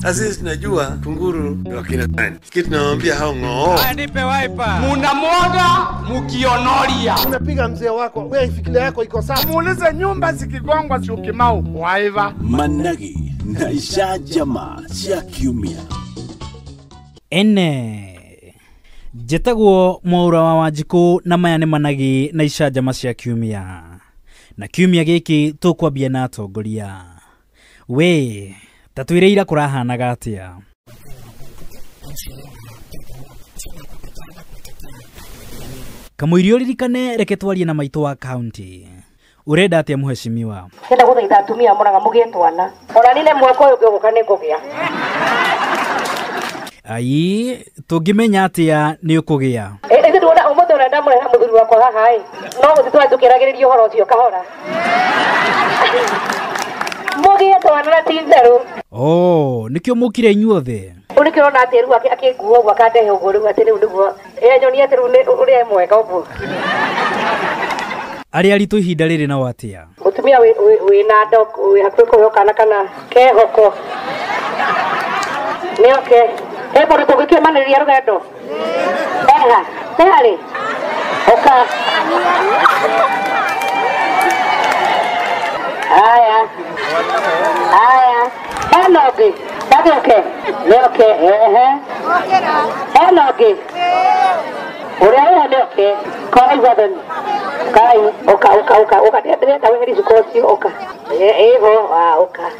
Sisi tunajua kunguru ni wakina nani. Kitu tunawaambia hao ng'oo. Nipe wiper. Munamwaga mukionoria. Unapiga mzee wako, wewe fikira yako iko sawa. Muulize nyumba zikigongwa si ukimau. Waiva. Managi na Icanjama cia kiumia. Jetagwo Mwaura wa Wanjiku na maya nĩ Managi na Icanjama cia kiumia. Na kiumia gĩkĩ tũkwambia na atongoria. We, tatwĩre ira kũrahanaga atĩa? Kamũiria ũririkane reke twarie na maitũ wa county. Urenda atĩa mũheshimiwa? Kenda gũthaitha atumia mũraga mũgĩe twana. Ona nĩ mwaka ũyũ ũgĩũka nĩ ngũgĩa. Ai, tũngĩmenya atĩa nĩ ũkũgĩa? Ĩĩ ndona ũmũthĩ ũrenda mũreha mũthuri wakwa haha ĩ. No gũtitwa tũkĩragĩrĩria ũhoro ũcio kahora. Mũgĩe twana na tinderu. Oh, nĩkĩo mũkire inyuothe. Ũrĩkĩrona atĩ rĩu akĩnguo ũguo akandehe ũguo rĩu atĩ rĩu nĩguo. Nyonia atĩ rĩu nĩ ũrĩa mwega ũguo. Arĩa aritũ ihinda rĩrĩ na watĩa? Mũtumia wĩna ndo wĩ hakuhĩ kũheo kana kehoko. Nĩ okay. Ebo rito gĩkĩo manĩrĩria rũgendo. Eha, nĩharĩ. Oka. Aya. Enogi. That's okay. Nĩ okay. Enogi. Ũrĩa nĩ okay. Kora iwathani. Kai, oka. Ndĩrenda wĩheri cikoci, oka. Eho, oka.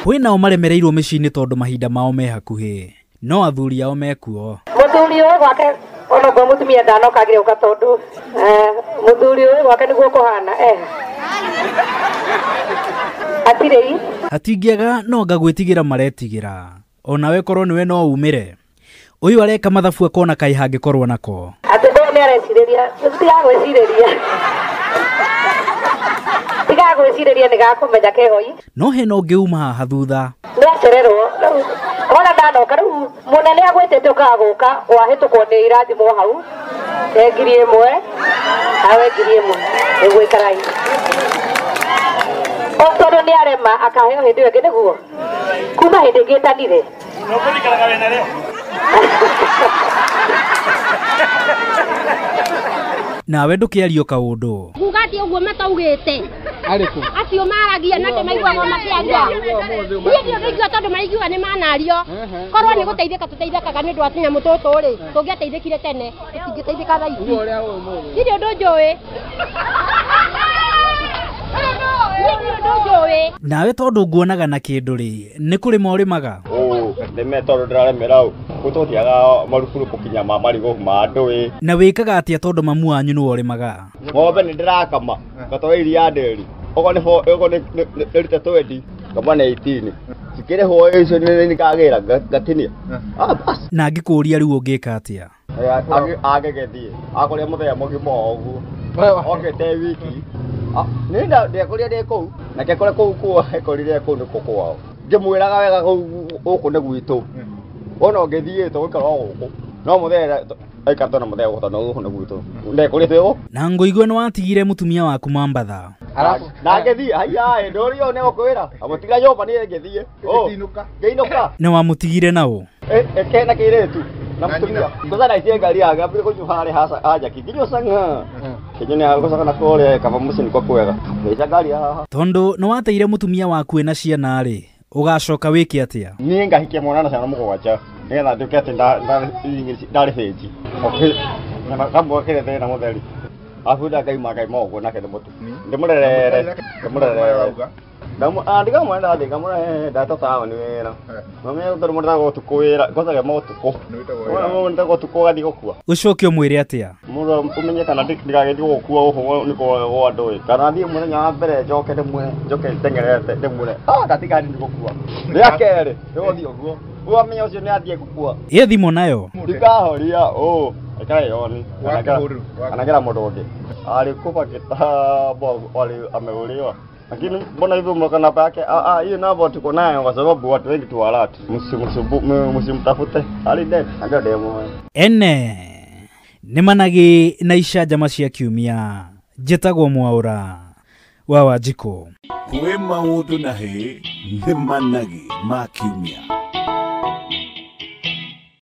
Kwĩ nao maremereirwo mĩciĩ-inĩ tondũ mahinda mao me hakuhĩ. No athuri ao mekuo. Mũthuri ũyũ gwake ona gwa mũtumia ndanokagire ũka tondũ mũthuri ũyũ gwake nĩguo kũhana atirĩ hatingĩaga no ngagwĩtigĩra maretigĩra. Onawe korwo nĩwe no umĩre. Ũyũ areka mathabu akona kaĩ hangĩkorwo nako. Atĩ ndĩ nĩ arecirĩria, tiga gwĩcirĩria nĩ gakũmenya kehoi. No hena ũngĩ uma haha thutha. Nĩ acererwo. Ona ndanoka rĩu mũnene agwĩtĩte ũkagũka wahĩtũkwo nĩ irathimo hau. Ngiri ĩmwe, awe ngiri ĩmwe. Nĩgũikarai. Tondũ nĩ arema akaheo hĩndĩ ĩyo ĩngĩ nĩguo. Kuma hĩndĩ ĩngĩ ĩtanire. Nũkũrikanaga wĩna rĩo. Nawe ndũkĩario kaũndũ. Kuga atĩ ũguo mataugĩte. Arĩkũ? Acio maragia na ndĩmaiguaga makĩaria. Niĩ ndio tondũ maiguaga nĩ manario. Korwo nĩ gũteithĩka tũteithĩkaga nĩ ũndũ wa tũnyamũ tũtũ rĩ. Tũngĩateithĩkire tene. Tũtingĩteithĩka thaa ici. Ndirĩ ũndũ njũĩ. Nawe tondũ nguonaga na kĩndũ rĩ, nĩ kũrĩma ũrĩmaga? Nĩme tondũ ndĩrarĩmĩra u gũtũtiaga marukuru kũkinya ma marigũ ma ndũĩ. Na wĩkaga atĩa tondũ mamu wanyu nĩwe ũrĩmaga? Ng'ombe nĩ ndĩrakama ngatwara iria ndĩri. Ogo nĩ rita 20 kama na 18 cikĩrĩhwo icio nĩ ngagĩra ngatinia. Bas. Na ngĩkũria rĩu ũngĩka atĩa? Agĩgethie akorĩa mũthenya mũgima ũguo. Okete wiki. Nĩnda ndĩakũria ndĩ kũu na kekore kũu ekorire kũu nĩ kwao. Ngĩmwĩraga wega gũkũ nĩ gwitũ. Ona ũngĩthiĩ tũgũikara gũkũ. No mũthenya aikatona mũthenya gũtana gũkũ nĩ gwitũ. Ndekũrĩte ũguo. Na ngũigua nĩ watigire mũtumia waku Mambatha. Na ngĩthiĩ haiya ndũrio nĩ gũkwĩra. Amũtiga nyũmba nĩ ngĩthiĩ. Ngĩinũka. Nĩ wamũtigire naũ? Kena kĩrĩtu. Na mũtumia. Kwanza naitie ngari yake apire kũnyuha harĩ haja kingine sanga. Kinyone agũcoka na kore kaba mũcini kwa kwega. Nĩja ngari haha. Tondũ nĩ wateire mũtumia waku ena ciana rĩ. Ũgacoka wĩke atĩa? Niĩ ngahikia mwana na ciana mũgwanja. Nĩgetha nduĩke atĩ ndarĩ bĩnji. Okay. Na kamwe kĩrĩ na mũtheri. Afuda kaima ũguo nake nĩ mũtu. Ndĩmũrerere. Ndiga mwana ndiga mwana ndatoka ni wera. Mame ũtaro mũrenda gũtukũwĩra, ngocaga mũtukũ. Nĩ ndagũtukũ gathi gũkua. Ũcoke ũmwĩre atĩa? Mũndũ ũmenye kana ndigagethi gũkua ũhũ nĩ kwa andũ. Kana thiĩ mũthenya wa mbere njoke tengerete ndĩmũre. Ndatika ndi gũkua. Rĩa kerĩ, ndĩgũthiĩ ũguo. Ũmenye ũcio nĩ athiĩ gũkua. Ĩ thimũ nayo? Ndikahoria, ĩkaĩ yoni. Anagera mũndũ ũngĩ. Alikufa kitambo ameolewa. Lakini mbona hivyo mlokana yake? Hiyo namba tuko nayo kwa sababu watu wengi tu walati. Msimtafute. Ali dead. Aga demo. Nĩ Managi na Icanjama cia kiumia. Njĩtagwo Mwaura wa Wanjikũ. Kwĩ maũndũ na hĩ nĩ Managi ma kiumia.